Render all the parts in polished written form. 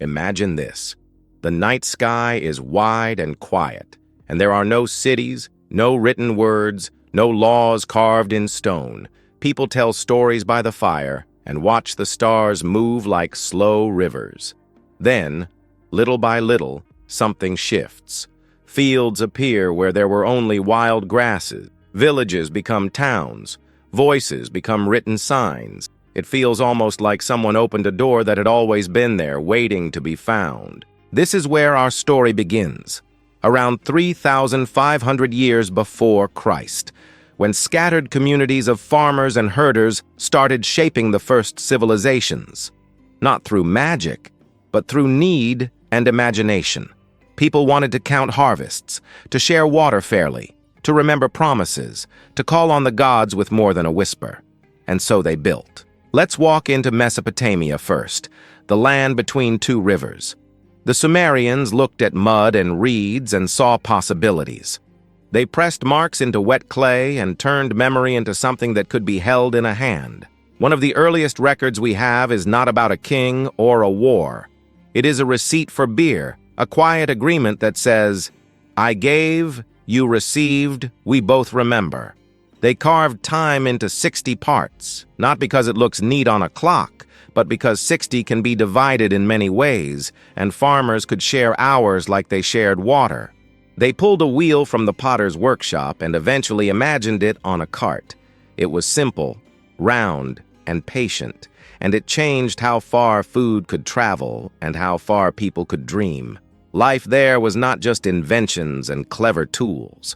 Imagine this. The night sky is wide and quiet, and there are no cities, no written words, no laws carved in stone. People tell stories by the fire and watch the stars move like slow rivers. Then, little by little, something shifts. Fields appear where there were only wild grasses. Villages become towns. Voices become written signs. It feels almost like someone opened a door that had always been there, waiting to be found. This is where our story begins, around 3,500 years before Christ, when scattered communities of farmers and herders started shaping the first civilizations. Not through magic, but through need and imagination. People wanted to count harvests, to share water fairly, to remember promises, to call on the gods with more than a whisper. And so they built. Let's walk into Mesopotamia first, the land between two rivers. The Sumerians looked at mud and reeds and saw possibilities. They pressed marks into wet clay and turned memory into something that could be held in a hand. One of the earliest records we have is not about a king or a war. It is a receipt for beer, a quiet agreement that says, "I gave, you received, we both remember." They carved time into 60 parts, not because it looks neat on a clock, but because 60 can be divided in many ways, and farmers could share hours like they shared water. They pulled a wheel from the potter's workshop and eventually imagined it on a cart. It was simple, round, and patient, and it changed how far food could travel and how far people could dream. Life there was not just inventions and clever tools.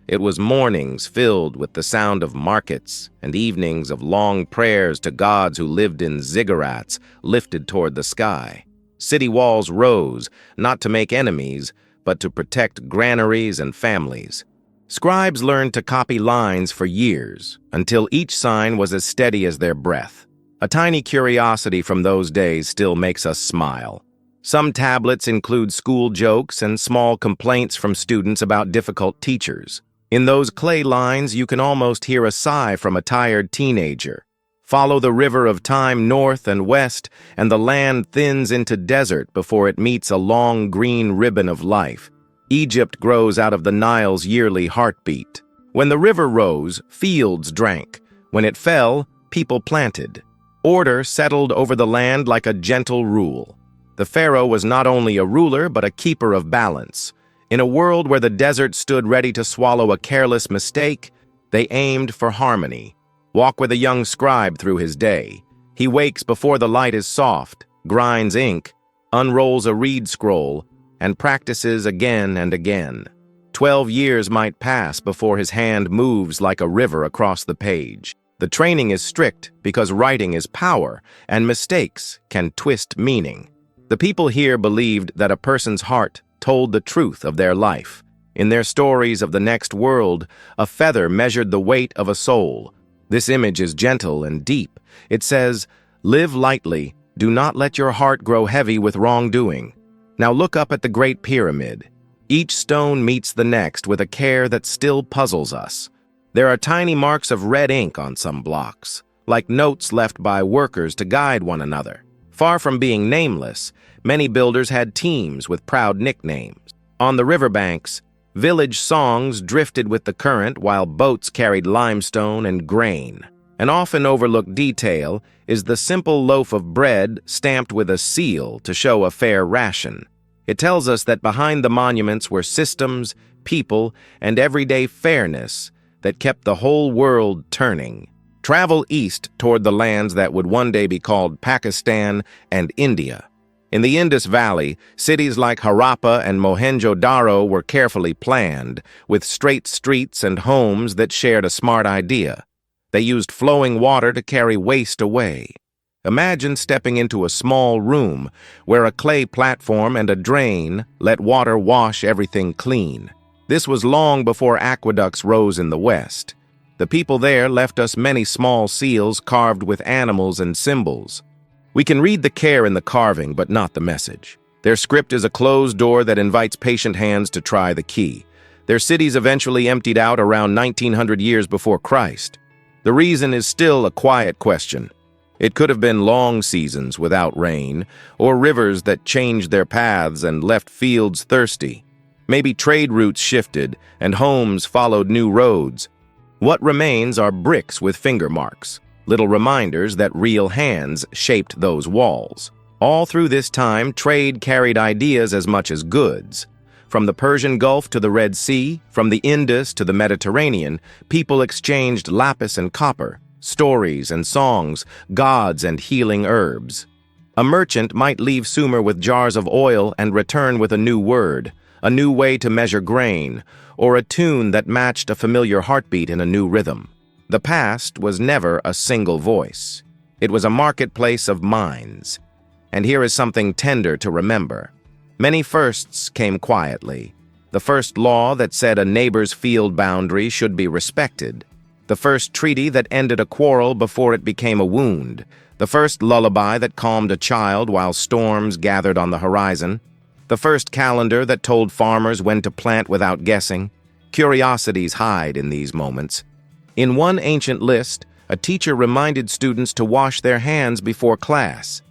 It was mornings filled with the sound of markets and evenings of long prayers to gods who lived in ziggurats lifted toward the sky. City walls rose, not to make enemies, but to protect granaries and families. Scribes learned to copy lines for years, until each sign was as steady as their breath. A tiny curiosity from those days still makes us smile. Some tablets include school jokes and small complaints from students about difficult teachers. In those clay lines, you can almost hear a sigh from a tired teenager. Follow the river of time north and west, and the land thins into desert before it meets a long green ribbon of life. Egypt grows out of the Nile's yearly heartbeat. When the river rose, fields drank. When it fell, people planted. Order settled over the land like a gentle rule. The pharaoh was not only a ruler, but a keeper of balance. In a world where the desert stood ready to swallow a careless mistake, they aimed for harmony. Walk with a young scribe through his day. He wakes before the light is soft, grinds ink, unrolls a reed scroll, and practices again and again. 12 years might pass before his hand moves like a river across the page. The training is strict because writing is power, and mistakes can twist meaning. The people here believed that a person's heart told the truth of their life. In their stories of the next world, a feather measured the weight of a soul. This image is gentle and deep. It says, "Live lightly, do not let your heart grow heavy with wrongdoing." Now look up at the Great Pyramid. Each stone meets the next with a care that still puzzles us. There are tiny marks of red ink on some blocks, like notes left by workers to guide one another. Far from being nameless, many builders had teams with proud nicknames. On the riverbanks, village songs drifted with the current while boats carried limestone and grain. An often overlooked detail is the simple loaf of bread stamped with a seal to show a fair ration. It tells us that behind the monuments were systems, people, and everyday fairness that kept the whole world turning. Travel east toward the lands that would one day be called Pakistan and India. In the Indus Valley, cities like Harappa and Mohenjo-Daro were carefully planned, with straight streets and homes that shared a smart idea. They used flowing water to carry waste away. Imagine stepping into a small room where a clay platform and a drain let water wash everything clean. This was long before aqueducts rose in the West. The people there left us many small seals carved with animals and symbols. We can read the care in the carving, but not the message. Their script is a closed door that invites patient hands to try the key. Their cities eventually emptied out around 1900 years before Christ. The reason is still a quiet question. It could have been long seasons without rain, or rivers that changed their paths and left fields thirsty. Maybe trade routes shifted and homes followed new roads. What remains are bricks with finger marks, little reminders that real hands shaped those walls. All through this time, trade carried ideas as much as goods. From the Persian Gulf to the Red Sea, from the Indus to the Mediterranean, people exchanged lapis and copper, stories and songs, gods and healing herbs. A merchant might leave Sumer with jars of oil and return with a new word, a new way to measure grain, or a tune that matched a familiar heartbeat in a new rhythm. The past was never a single voice. It was a marketplace of minds. And here is something tender to remember. Many firsts came quietly. The first law that said a neighbor's field boundary should be respected. The first treaty that ended a quarrel before it became a wound. The first lullaby that calmed a child while storms gathered on the horizon. The first calendar that told farmers when to plant without guessing. Curiosities hide in these moments. In one ancient list, a teacher reminded students to wash their hands before class.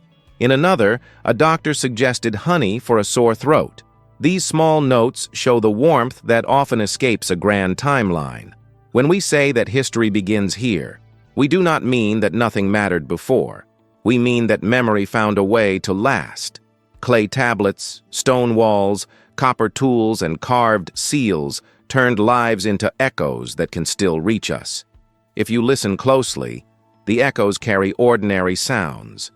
In another, a doctor suggested honey for a sore throat. These small notes show the warmth that often escapes a grand timeline. When we say that history begins here, we do not mean that nothing mattered before. We mean that memory found a way to last. Clay tablets, stone walls, copper tools, and carved seals turned lives into echoes that can still reach us. If you listen closely, the echoes carry ordinary sounds.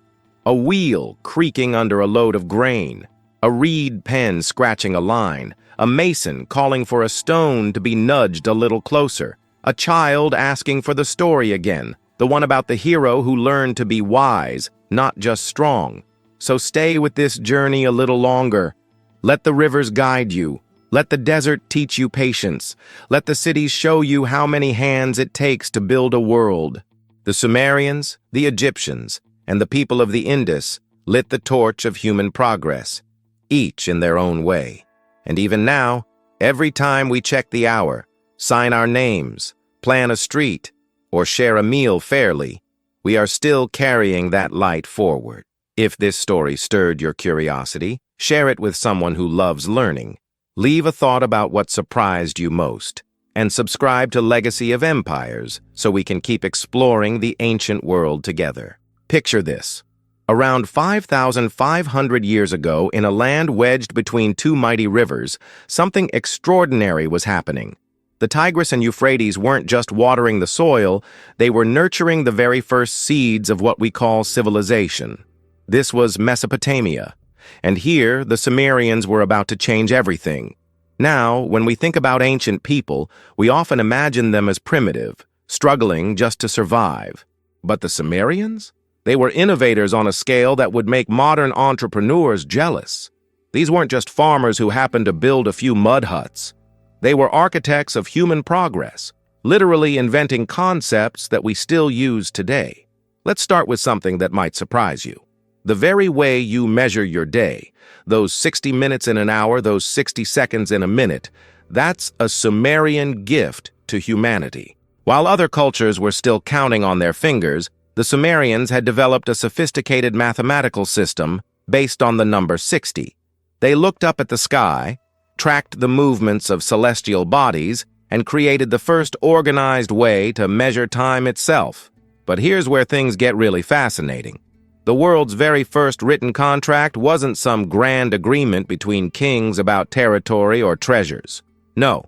A wheel creaking under a load of grain, a reed pen scratching a line, a mason calling for a stone to be nudged a little closer, a child asking for the story again, the one about the hero who learned to be wise, not just strong. So stay with this journey a little longer. Let the rivers guide you. Let the desert teach you patience. Let the cities show you how many hands it takes to build a world. The Sumerians, the Egyptians, and the people of the Indus lit the torch of human progress, each in their own way. And even now, every time we check the hour, sign our names, plan a street, or share a meal fairly, we are still carrying that light forward. If this story stirred your curiosity, share it with someone who loves learning. Leave a thought about what surprised you most, and subscribe to Legacy of Empires so we can keep exploring the ancient world together. Picture this. Around 5,500 years ago, in a land wedged between two mighty rivers, something extraordinary was happening. The Tigris and Euphrates weren't just watering the soil, they were nurturing the very first seeds of what we call civilization. This was Mesopotamia, and here the Sumerians were about to change everything. Now, when we think about ancient people, we often imagine them as primitive, struggling just to survive. But the Sumerians? They were innovators on a scale that would make modern entrepreneurs jealous. These weren't just farmers who happened to build a few mud huts. They were architects of human progress, literally inventing concepts that we still use today. Let's start with something that might surprise you. The very way you measure your day, those 60 minutes in an hour, those 60 seconds in a minute, that's a Sumerian gift to humanity. While other cultures were still counting on their fingers, the Sumerians had developed a sophisticated mathematical system based on the number 60. They looked up at the sky, tracked the movements of celestial bodies, and created the first organized way to measure time itself. But here's where things get really fascinating. The world's very first written contract wasn't some grand agreement between kings about territory or treasures. No,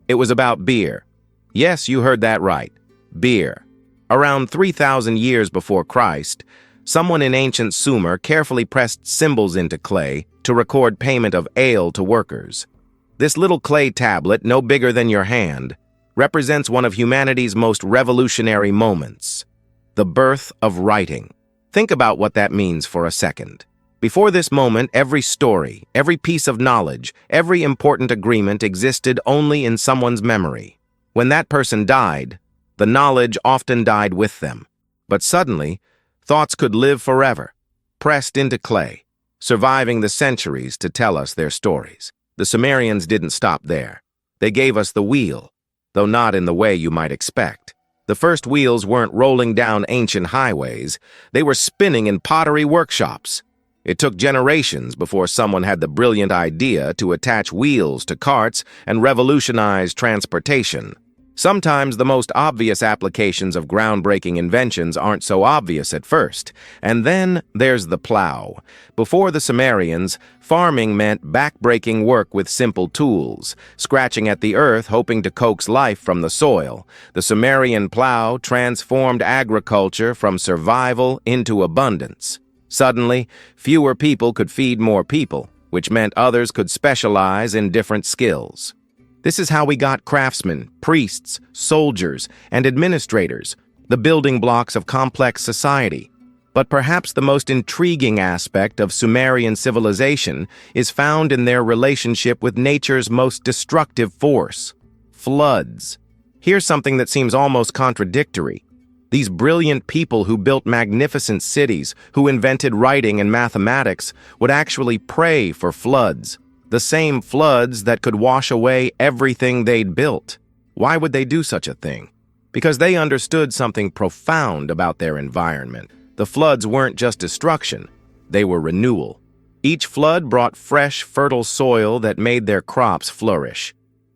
it was about beer. Yes, you heard that right. Beer. Around 3,000 years before Christ, someone in ancient Sumer carefully pressed symbols into clay to record payment of ale to workers. This little clay tablet, no bigger than your hand, represents one of humanity's most revolutionary moments, the birth of writing. Think about what that means for a second. Before this moment, every story, every piece of knowledge, every important agreement existed only in someone's memory. When that person died, the knowledge often died with them. But suddenly, thoughts could live forever, pressed into clay, surviving the centuries to tell us their stories. The Sumerians didn't stop there. They gave us the wheel, though not in the way you might expect. The first wheels weren't rolling down ancient highways, they were spinning in pottery workshops. It took generations before someone had the brilliant idea to attach wheels to carts and revolutionize transportation. Sometimes the most obvious applications of groundbreaking inventions aren't so obvious at first. And then there's the plow. Before the Sumerians, farming meant backbreaking work with simple tools, scratching at the earth hoping to coax life from the soil. The Sumerian plow transformed agriculture from survival into abundance. Suddenly, fewer people could feed more people, which meant others could specialize in different skills. This is how we got craftsmen, priests, soldiers, and administrators, the building blocks of complex society. But perhaps the most intriguing aspect of Sumerian civilization is found in their relationship with nature's most destructive force: floods. Here's something that seems almost contradictory. These brilliant people who built magnificent cities, who invented writing and mathematics, would actually pray for floods. The same floods that could wash away everything they'd built. Why would they do such a thing? Because they understood something profound about their environment. The floods weren't just destruction, they were renewal. Each flood brought fresh, fertile soil that made their crops flourish.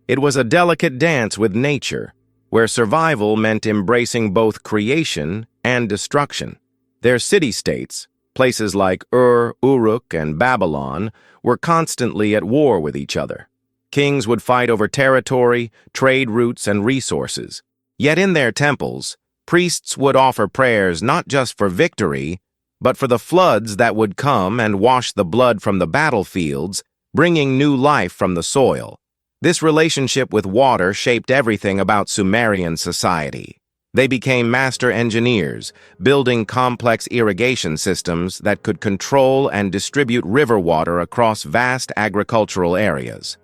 It was a delicate dance with nature, where survival meant embracing both creation and destruction. Their city-states, places like Ur, Uruk, and Babylon, were constantly at war with each other. Kings would fight over territory, trade routes, and resources. Yet in their temples, priests would offer prayers not just for victory, but for the floods that would come and wash the blood from the battlefields, bringing new life from the soil. This relationship with water shaped everything about Sumerian society. They became master engineers, building complex irrigation systems that could control and distribute river water across vast agricultural areas.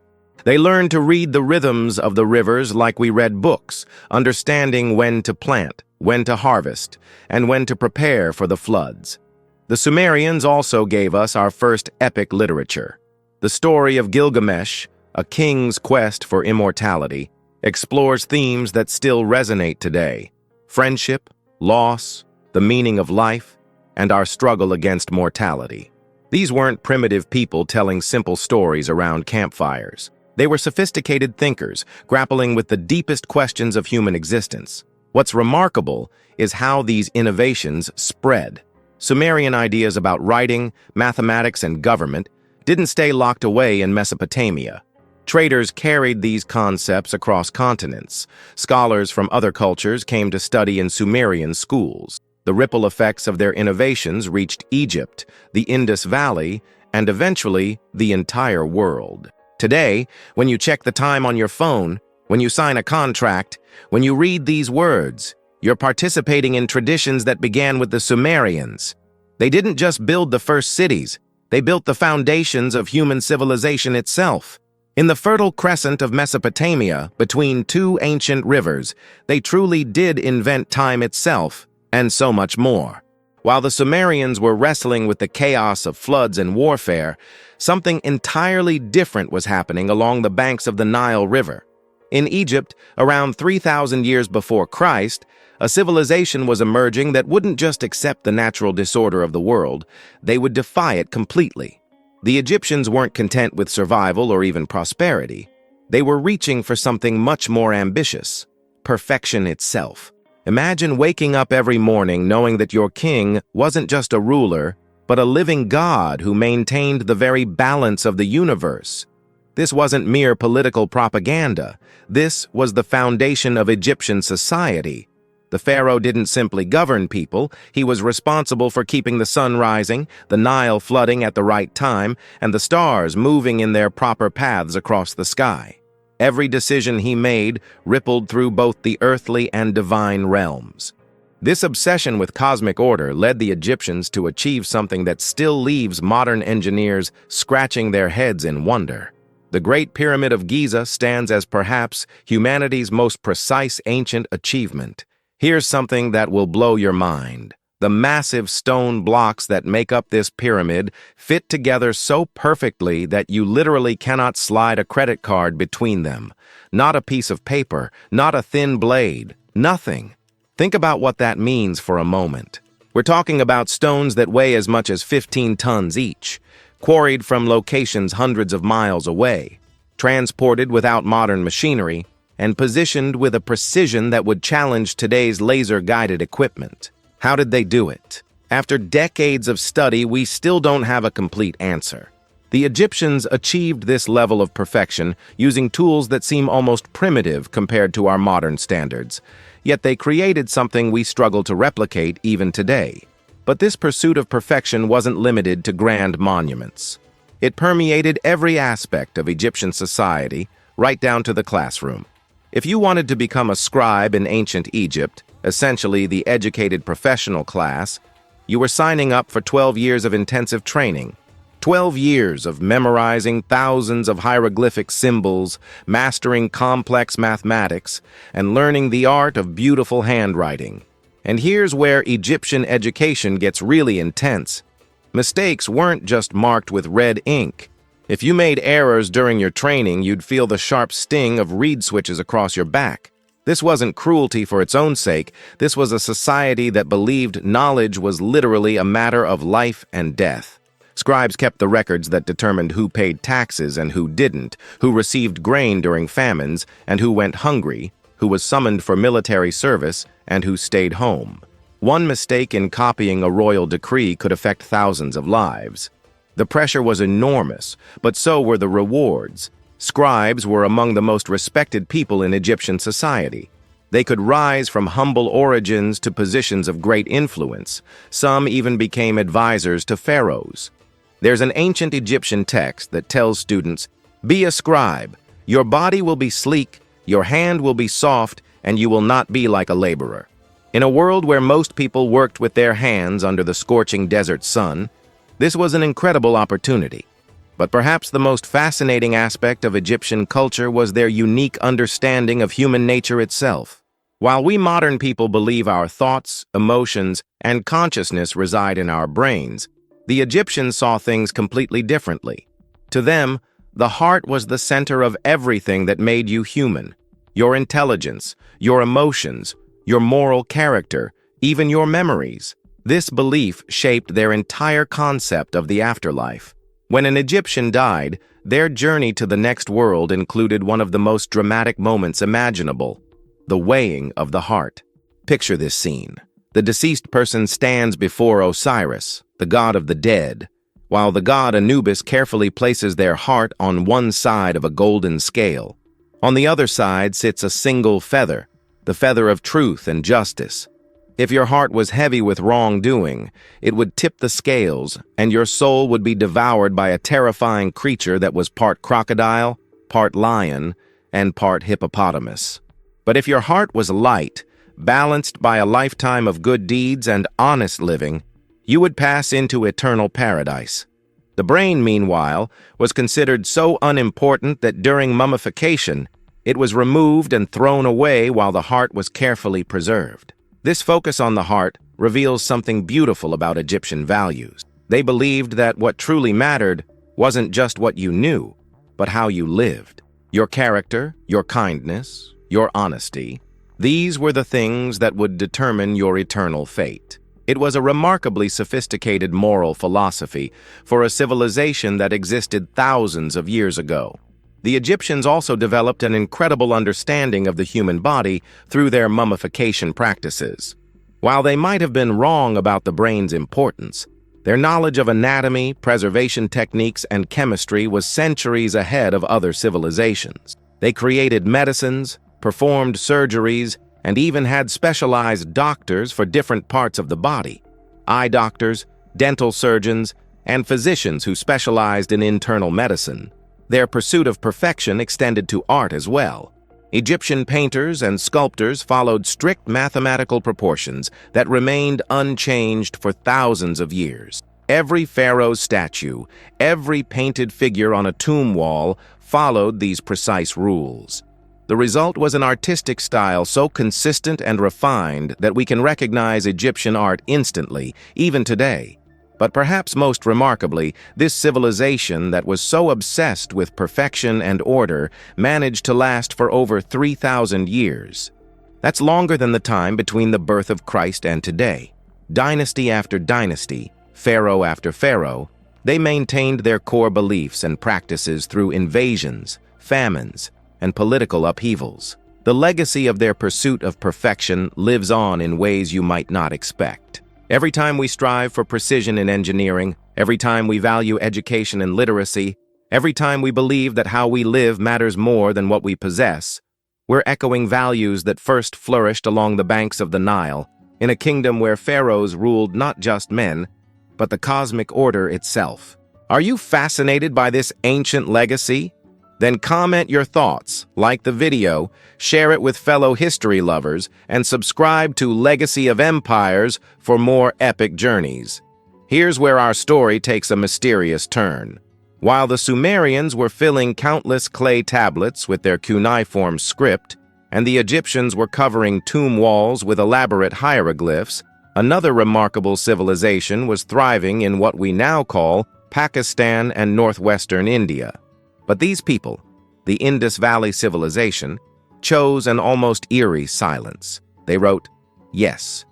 They learned to read the rhythms of the rivers like we read books, understanding when to plant, when to harvest, and when to prepare for the floods. The Sumerians also gave us our first epic literature. The story of Gilgamesh, a king's quest for immortality, explores themes that still resonate today: friendship, loss, the meaning of life, and our struggle against mortality. These weren't primitive people telling simple stories around campfires. They were sophisticated thinkers, grappling with the deepest questions of human existence. What's remarkable is how these innovations spread. Sumerian ideas about writing, mathematics, and government didn't stay locked away in Mesopotamia. Traders carried these concepts across continents. Scholars from other cultures came to study in Sumerian schools. The ripple effects of their innovations reached Egypt, the Indus Valley, and eventually the entire world. Today, when you check the time on your phone, when you sign a contract, when you read these words, you're participating in traditions that began with the Sumerians. They didn't just build the first cities, they built the foundations of human civilization itself. In the Fertile Crescent of Mesopotamia, between two ancient rivers, they truly did invent time itself, and so much more. While the Sumerians were wrestling with the chaos of floods and warfare, something entirely different was happening along the banks of the Nile River. In Egypt, around 3,000 years before Christ, a civilization was emerging that wouldn't just accept the natural disorder of the world, they would defy it completely. The Egyptians weren't content with survival or even prosperity. They were reaching for something much more ambitious: perfection itself. Imagine waking up every morning knowing that your king wasn't just a ruler, but a living god who maintained the very balance of the universe. This wasn't mere political propaganda. This was the foundation of Egyptian society. The pharaoh didn't simply govern people, he was responsible for keeping the sun rising, the Nile flooding at the right time, and the stars moving in their proper paths across the sky. Every decision he made rippled through both the earthly and divine realms. This obsession with cosmic order led the Egyptians to achieve something that still leaves modern engineers scratching their heads in wonder. The Great Pyramid of Giza stands as perhaps humanity's most precise ancient achievement. Here's something that will blow your mind. The massive stone blocks that make up this pyramid fit together so perfectly that you literally cannot slide a credit card between them. Not a piece of paper, not a thin blade, nothing. Think about what that means for a moment. We're talking about stones that weigh as much as 15 tons each, quarried from locations hundreds of miles away, transported without modern machinery, and positioned with a precision that would challenge today's laser-guided equipment. How did they do it? After decades of study, we still don't have a complete answer. The Egyptians achieved this level of perfection using tools that seem almost primitive compared to our modern standards. Yet they created something we struggle to replicate even today. But this pursuit of perfection wasn't limited to grand monuments. It permeated every aspect of Egyptian society, right down to the classroom. If you wanted to become a scribe in ancient Egypt, essentially the educated professional class, you were signing up for 12 years of intensive training. 12 years of memorizing thousands of hieroglyphic symbols, mastering complex mathematics, and learning the art of beautiful handwriting. And here's where Egyptian education gets really intense. Mistakes weren't just marked with red ink. If you made errors during your training, you'd feel the sharp sting of reed switches across your back. This wasn't cruelty for its own sake. This was a society that believed knowledge was literally a matter of life and death. Scribes kept the records that determined who paid taxes and who didn't, who received grain during famines and who went hungry, who was summoned for military service and who stayed home. One mistake in copying a royal decree could affect thousands of lives. The pressure was enormous, but so were the rewards. Scribes were among the most respected people in Egyptian society. They could rise from humble origins to positions of great influence. Some even became advisors to pharaohs. There's an ancient Egyptian text that tells students, "Be a scribe. Your body will be sleek, your hand will be soft, and you will not be like a laborer." In a world where most people worked with their hands under the scorching desert sun, this was an incredible opportunity. But perhaps the most fascinating aspect of Egyptian culture was their unique understanding of human nature itself. While we modern people believe our thoughts, emotions, and consciousness reside in our brains, the Egyptians saw things completely differently. To them, the heart was the center of everything that made you human. Your intelligence, your emotions, your moral character, even your memories. This belief shaped their entire concept of the afterlife. When an Egyptian died, their journey to the next world included one of the most dramatic moments imaginable: the weighing of the heart. Picture this scene. The deceased person stands before Osiris, the god of the dead, while the god Anubis carefully places their heart on one side of a golden scale. On the other side sits a single feather, the feather of truth and justice. If your heart was heavy with wrongdoing, it would tip the scales, and your soul would be devoured by a terrifying creature that was part crocodile, part lion, and part hippopotamus. But if your heart was light, balanced by a lifetime of good deeds and honest living, you would pass into eternal paradise. The brain, meanwhile, was considered so unimportant that during mummification, it was removed and thrown away while the heart was carefully preserved. This focus on the heart reveals something beautiful about Egyptian values. They believed that what truly mattered wasn't just what you knew, but how you lived. Your character, your kindness, your honesty. These were the things that would determine your eternal fate. It was a remarkably sophisticated moral philosophy for a civilization that existed thousands of years ago. The Egyptians also developed an incredible understanding of the human body through their mummification practices. While they might have been wrong about the brain's importance, their knowledge of anatomy, preservation techniques, and chemistry was centuries ahead of other civilizations. They created medicines, performed surgeries, and even had specialized doctors for different parts of the body: eye doctors, dental surgeons, and physicians who specialized in internal medicine. Their pursuit of perfection extended to art as well. Egyptian painters and sculptors followed strict mathematical proportions that remained unchanged for thousands of years. Every pharaoh's statue, every painted figure on a tomb wall followed these precise rules. The result was an artistic style so consistent and refined that we can recognize Egyptian art instantly, even today. But perhaps most remarkably, this civilization that was so obsessed with perfection and order managed to last for over 3,000 years. That's longer than the time between the birth of Christ and today. Dynasty after dynasty, pharaoh after pharaoh, they maintained their core beliefs and practices through invasions, famines, and political upheavals. The legacy of their pursuit of perfection lives on in ways you might not expect. Every time we strive for precision in engineering, every time we value education and literacy, every time we believe that how we live matters more than what we possess, we're echoing values that first flourished along the banks of the Nile, in a kingdom where pharaohs ruled not just men, but the cosmic order itself. Are you fascinated by this ancient legacy? Then comment your thoughts, like the video, share it with fellow history lovers, and subscribe to Legacy of Empires for more epic journeys. Here's where our story takes a mysterious turn. While the Sumerians were filling countless clay tablets with their cuneiform script, and the Egyptians were covering tomb walls with elaborate hieroglyphs, another remarkable civilization was thriving in what we now call Pakistan and northwestern India. But these people, the Indus Valley civilization, chose an almost eerie silence. They wrote, "Yes,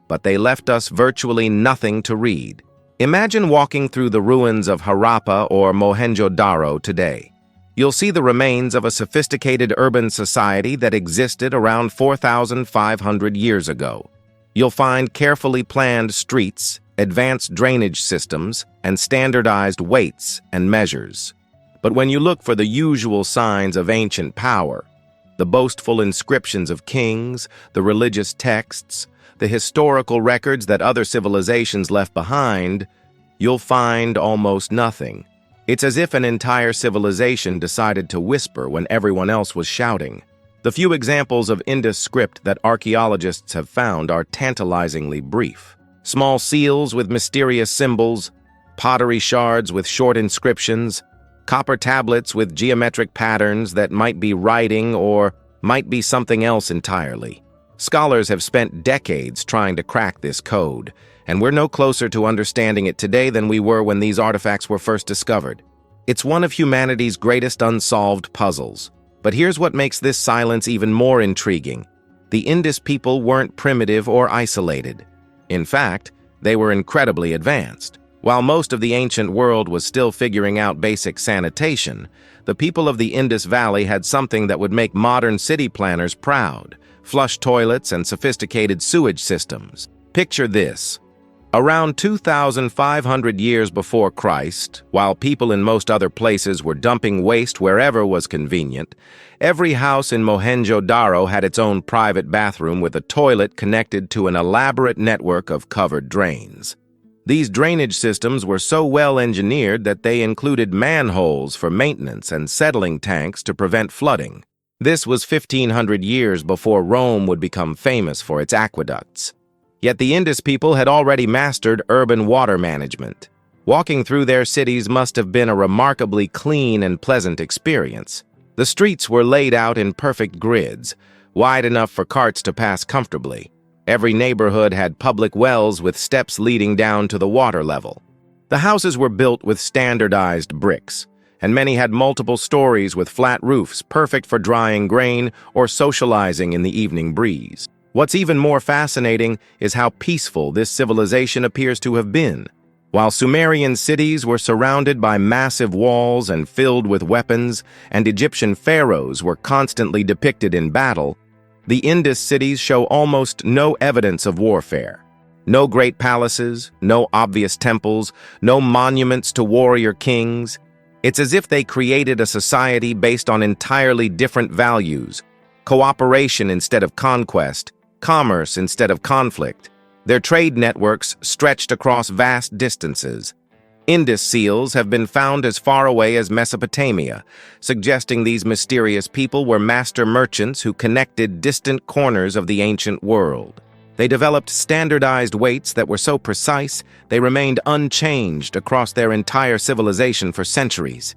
but they left us virtually nothing to read." Imagine walking through the ruins of Harappa or Mohenjo-Daro today. You'll see the remains of a sophisticated urban society that existed around 4,500 years ago. You'll find carefully planned streets, advanced drainage systems, and standardized weights and measures. But when you look for the usual signs of ancient power, the boastful inscriptions of kings, the religious texts, the historical records that other civilizations left behind, you'll find almost nothing. It's as if an entire civilization decided to whisper when everyone else was shouting. The few examples of Indus script that archaeologists have found are tantalizingly brief. Small seals with mysterious symbols, pottery shards with short inscriptions, copper tablets with geometric patterns that might be writing or might be something else entirely. Scholars have spent decades trying to crack this code, and we're no closer to understanding it today than we were when these artifacts were first discovered. It's one of humanity's greatest unsolved puzzles. But here's what makes this silence even more intriguing. The Indus people weren't primitive or isolated. In fact, they were incredibly advanced. While most of the ancient world was still figuring out basic sanitation, the people of the Indus Valley had something that would make modern city planners proud: flush toilets and sophisticated sewage systems. Picture this. Around 2,500 years before Christ, while people in most other places were dumping waste wherever was convenient, every house in Mohenjo-Daro had its own private bathroom with a toilet connected to an elaborate network of covered drains. These drainage systems were so well engineered that they included manholes for maintenance and settling tanks to prevent flooding. This was 1,500 years before Rome would become famous for its aqueducts. Yet the Indus people had already mastered urban water management. Walking through their cities must have been a remarkably clean and pleasant experience. The streets were laid out in perfect grids, wide enough for carts to pass comfortably. Every neighborhood had public wells with steps leading down to the water level. The houses were built with standardized bricks, and many had multiple stories with flat roofs, perfect for drying grain or socializing in the evening breeze. What's even more fascinating is how peaceful this civilization appears to have been. While Sumerian cities were surrounded by massive walls and filled with weapons, and Egyptian pharaohs were constantly depicted in battle, the Indus cities show almost no evidence of warfare. No great palaces, no obvious temples, no monuments to warrior kings. It's as if they created a society based on entirely different values: cooperation instead of conquest, commerce instead of conflict. Their trade networks stretched across vast distances. Indus seals have been found as far away as Mesopotamia, suggesting these mysterious people were master merchants who connected distant corners of the ancient world. They developed standardized weights that were so precise they remained unchanged across their entire civilization for centuries.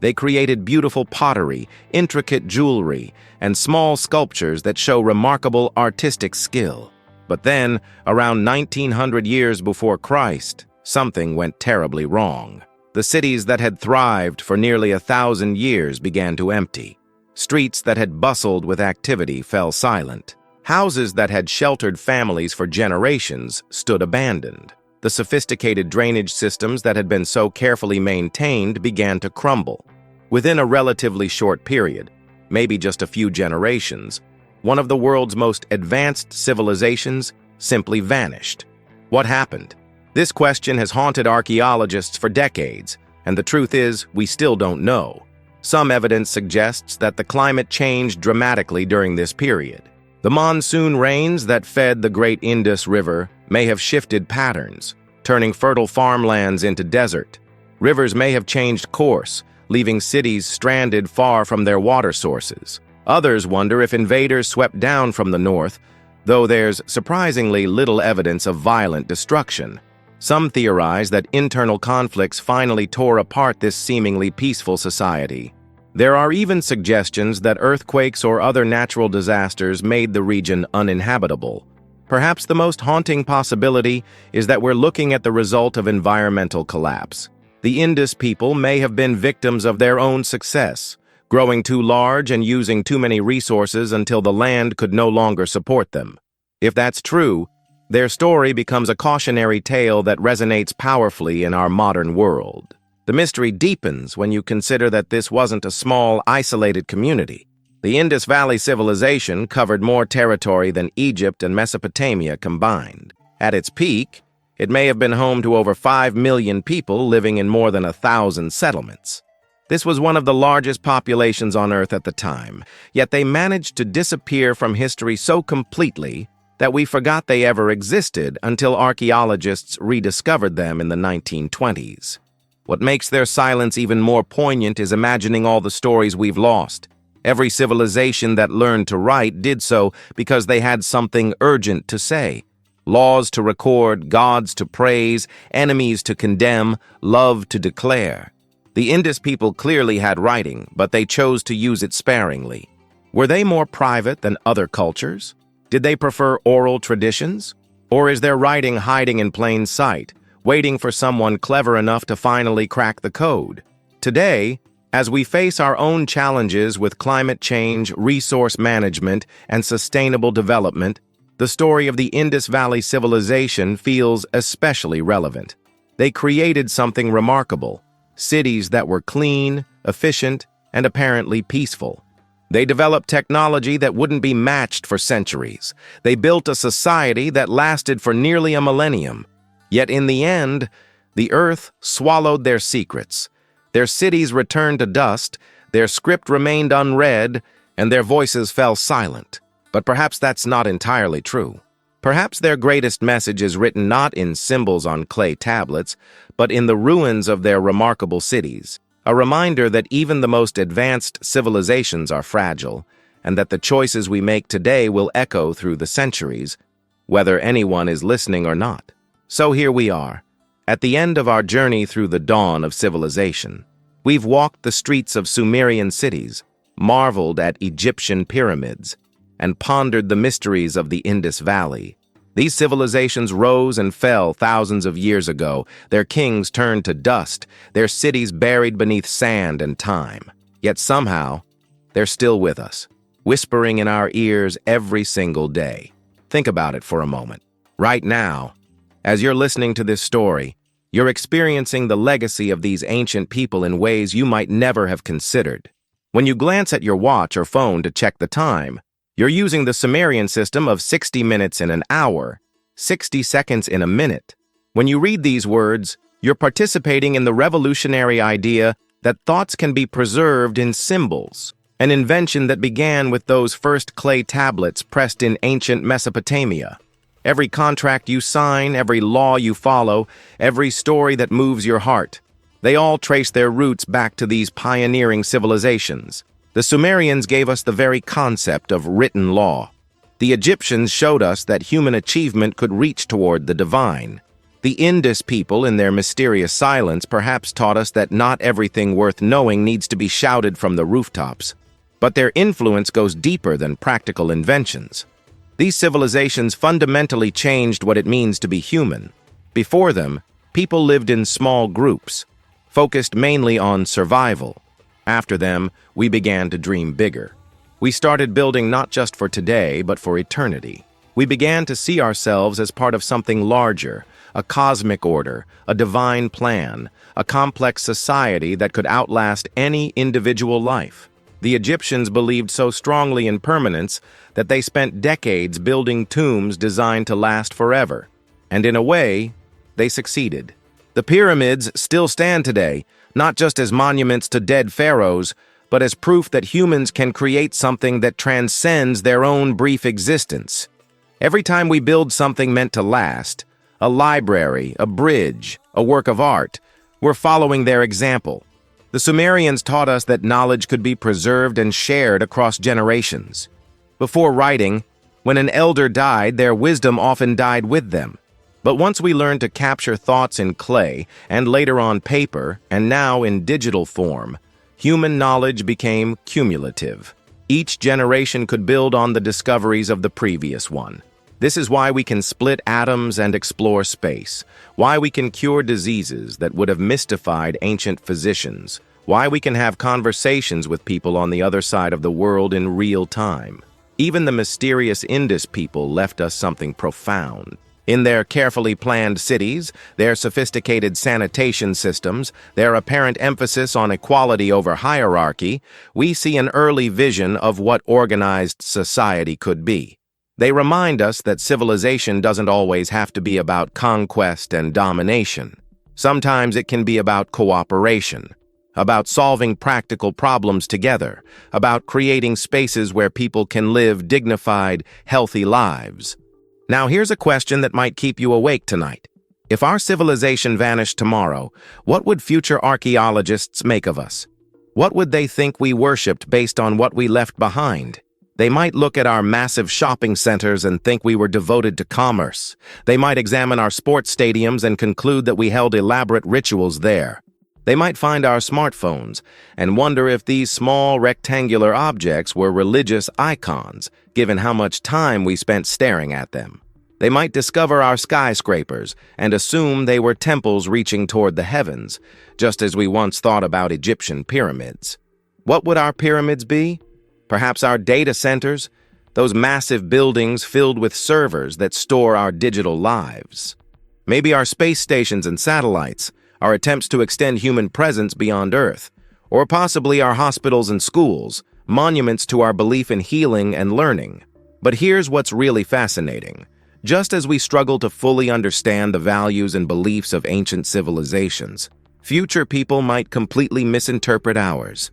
They created beautiful pottery, intricate jewelry, and small sculptures that show remarkable artistic skill. But then, around 1900 years before Christ, something went terribly wrong. The cities that had thrived for nearly 1,000 years began to empty. Streets that had bustled with activity fell silent. Houses that had sheltered families for generations stood abandoned. The sophisticated drainage systems that had been so carefully maintained began to crumble. Within a relatively short period, maybe just a few generations, one of the world's most advanced civilizations simply vanished. What happened? This question has haunted archaeologists for decades, and the truth is, we still don't know. Some evidence suggests that the climate changed dramatically during this period. The monsoon rains that fed the great Indus River may have shifted patterns, turning fertile farmlands into desert. Rivers may have changed course, leaving cities stranded far from their water sources. Others wonder if invaders swept down from the north, though there's surprisingly little evidence of violent destruction. Some theorize that internal conflicts finally tore apart this seemingly peaceful society. There are even suggestions that earthquakes or other natural disasters made the region uninhabitable. Perhaps the most haunting possibility is that we're looking at the result of environmental collapse. The Indus people may have been victims of their own success, growing too large and using too many resources until the land could no longer support them. If that's true, their story becomes a cautionary tale that resonates powerfully in our modern world. The mystery deepens when you consider that this wasn't a small, isolated community. The Indus Valley civilization covered more territory than Egypt and Mesopotamia combined. At its peak, it may have been home to over 5 million people living in more than 1,000 settlements. This was one of the largest populations on Earth at the time, yet they managed to disappear from history so completely that we forgot they ever existed until archaeologists rediscovered them in the 1920s. What makes their silence even more poignant is imagining all the stories we've lost. Every civilization that learned to write did so because they had something urgent to say. Laws to record, gods to praise, enemies to condemn, love to declare. The Indus people clearly had writing, but they chose to use it sparingly. Were they more private than other cultures? Did they prefer oral traditions? Or is their writing hiding in plain sight, waiting for someone clever enough to finally crack the code? Today, as we face our own challenges with climate change, resource management, and sustainable development, the story of the Indus Valley civilization feels especially relevant. They created something remarkable, cities that were clean, efficient, and apparently peaceful. They developed technology that wouldn't be matched for centuries. They built a society that lasted for nearly a millennium. Yet in the end, the earth swallowed their secrets. Their cities returned to dust, their script remained unread, and their voices fell silent. But perhaps that's not entirely true. Perhaps their greatest message is written not in symbols on clay tablets, but in the ruins of their remarkable cities, a reminder that even the most advanced civilizations are fragile, and that the choices we make today will echo through the centuries, whether anyone is listening or not. So here we are, at the end of our journey through the dawn of civilization. We've walked the streets of Sumerian cities, marveled at Egyptian pyramids, and pondered the mysteries of the Indus Valley. These civilizations rose and fell thousands of years ago, their kings turned to dust, their cities buried beneath sand and time. Yet somehow, they're still with us, whispering in our ears every single day. Think about it for a moment. Right now, as you're listening to this story, you're experiencing the legacy of these ancient people in ways you might never have considered. When you glance at your watch or phone to check the time, you're using the Sumerian system of 60 minutes in an hour, 60 seconds in a minute. When you read these words, you're participating in the revolutionary idea that thoughts can be preserved in symbols, an invention that began with those first clay tablets pressed in ancient Mesopotamia. Every contract you sign, every law you follow, every story that moves your heart, they all trace their roots back to these pioneering civilizations. The Sumerians gave us the very concept of written law. The Egyptians showed us that human achievement could reach toward the divine. The Indus people, in their mysterious silence, perhaps taught us that not everything worth knowing needs to be shouted from the rooftops. But their influence goes deeper than practical inventions. These civilizations fundamentally changed what it means to be human. Before them, people lived in small groups, focused mainly on survival. After them, we began to dream bigger. We started building not just for today, but for eternity. We began to see ourselves as part of something larger, a cosmic order, a divine plan, a complex society that could outlast any individual life. The Egyptians believed so strongly in permanence that they spent decades building tombs designed to last forever. And in a way, they succeeded. The pyramids still stand today, not just as monuments to dead pharaohs, but as proof that humans can create something that transcends their own brief existence. Every time we build something meant to last, a library, a bridge, a work of art, we're following their example. The Sumerians taught us that knowledge could be preserved and shared across generations. Before writing, when an elder died, their wisdom often died with them. But once we learned to capture thoughts in clay, and later on paper, and now in digital form, human knowledge became cumulative. Each generation could build on the discoveries of the previous one. This is why we can split atoms and explore space, why we can cure diseases that would have mystified ancient physicians, why we can have conversations with people on the other side of the world in real time. Even the mysterious Indus people left us something profound. In their carefully planned cities, their sophisticated sanitation systems, their apparent emphasis on equality over hierarchy, we see an early vision of what organized society could be. They remind us that civilization doesn't always have to be about conquest and domination. Sometimes it can be about cooperation, about solving practical problems together, about creating spaces where people can live dignified, healthy lives. Now here's a question that might keep you awake tonight. If our civilization vanished tomorrow, what would future archaeologists make of us? What would they think we worshipped based on what we left behind? They might look at our massive shopping centers and think we were devoted to commerce. They might examine our sports stadiums and conclude that we held elaborate rituals there. They might find our smartphones and wonder if these small rectangular objects were religious icons, given how much time we spent staring at them. They might discover our skyscrapers and assume they were temples reaching toward the heavens, just as we once thought about Egyptian pyramids. What would our pyramids be? Perhaps our data centers, those massive buildings filled with servers that store our digital lives. Maybe our space stations and satellites, our attempts to extend human presence beyond Earth, or possibly our hospitals and schools, monuments to our belief in healing and learning. But here's what's really fascinating. Just as we struggle to fully understand the values and beliefs of ancient civilizations, future people might completely misinterpret ours.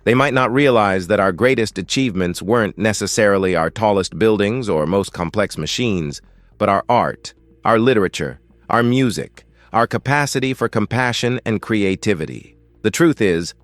They might not realize that our greatest achievements weren't necessarily our tallest buildings or most complex machines, but our art, our literature, our music, our capacity for compassion and creativity. The truth is,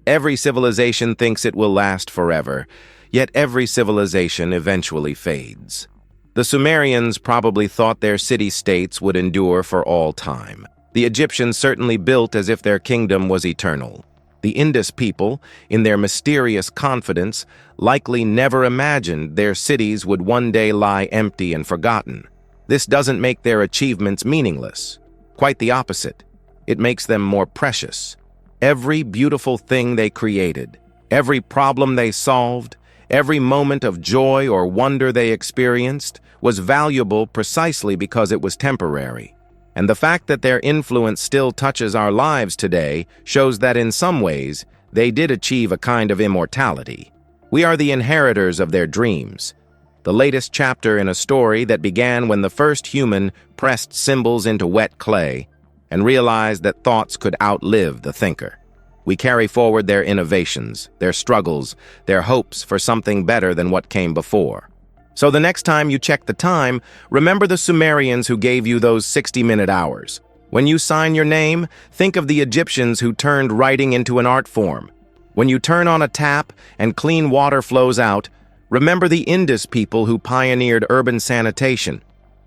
every civilization thinks it will last forever, yet every civilization eventually fades. The Sumerians probably thought their city-states would endure for all time. The Egyptians certainly built as if their kingdom was eternal. The Indus people, in their mysterious confidence, likely never imagined their cities would one day lie empty and forgotten. This doesn't make their achievements meaningless. Quite the opposite. It makes them more precious. Every beautiful thing they created, every problem they solved, every moment of joy or wonder they experienced was valuable precisely because it was temporary. And the fact that their influence still touches our lives today shows that in some ways, they did achieve a kind of immortality. We are the inheritors of their dreams, the latest chapter in a story that began when the first human pressed symbols into wet clay and realized that thoughts could outlive the thinker. We carry forward their innovations, their struggles, their hopes for something better than what came before. So the next time you check the time, remember the Sumerians who gave you those 60-minute hours. When you sign your name, think of the Egyptians who turned writing into an art form. When you turn on a tap and clean water flows out, remember the Indus people who pioneered urban sanitation.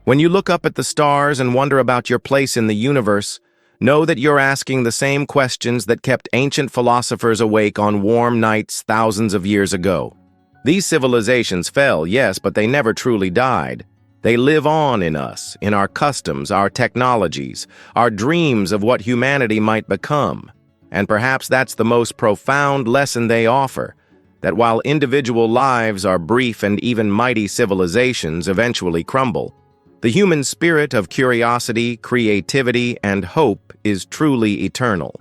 When you look up at the stars and wonder about your place in the universe, know that you're asking the same questions that kept ancient philosophers awake on warm nights thousands of years ago. These civilizations fell, yes, but they never truly died. They live on in us, in our customs, our technologies, our dreams of what humanity might become. And perhaps that's the most profound lesson they offer, that while individual lives are brief and even mighty civilizations eventually crumble, the human spirit of curiosity, creativity, and hope is truly eternal.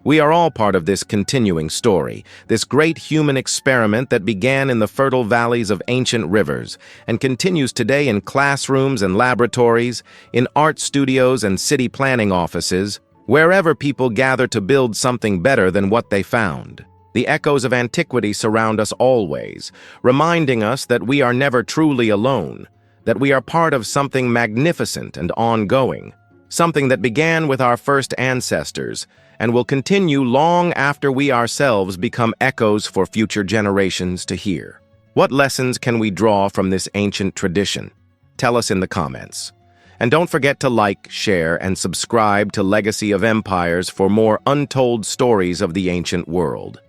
We are all part of this continuing story, this great human experiment that began in the fertile valleys of ancient rivers and continues today in classrooms and laboratories, in art studios and city planning offices, wherever people gather to build something better than what they found. The echoes of antiquity surround us always, reminding us that we are never truly alone, that we are part of something magnificent and ongoing, something that began with our first ancestors and will continue long after we ourselves become echoes for future generations to hear. What lessons can we draw from this ancient tradition? Tell us in the comments. And don't forget to like, share, and subscribe to Legacy of Empires for more untold stories of the ancient world.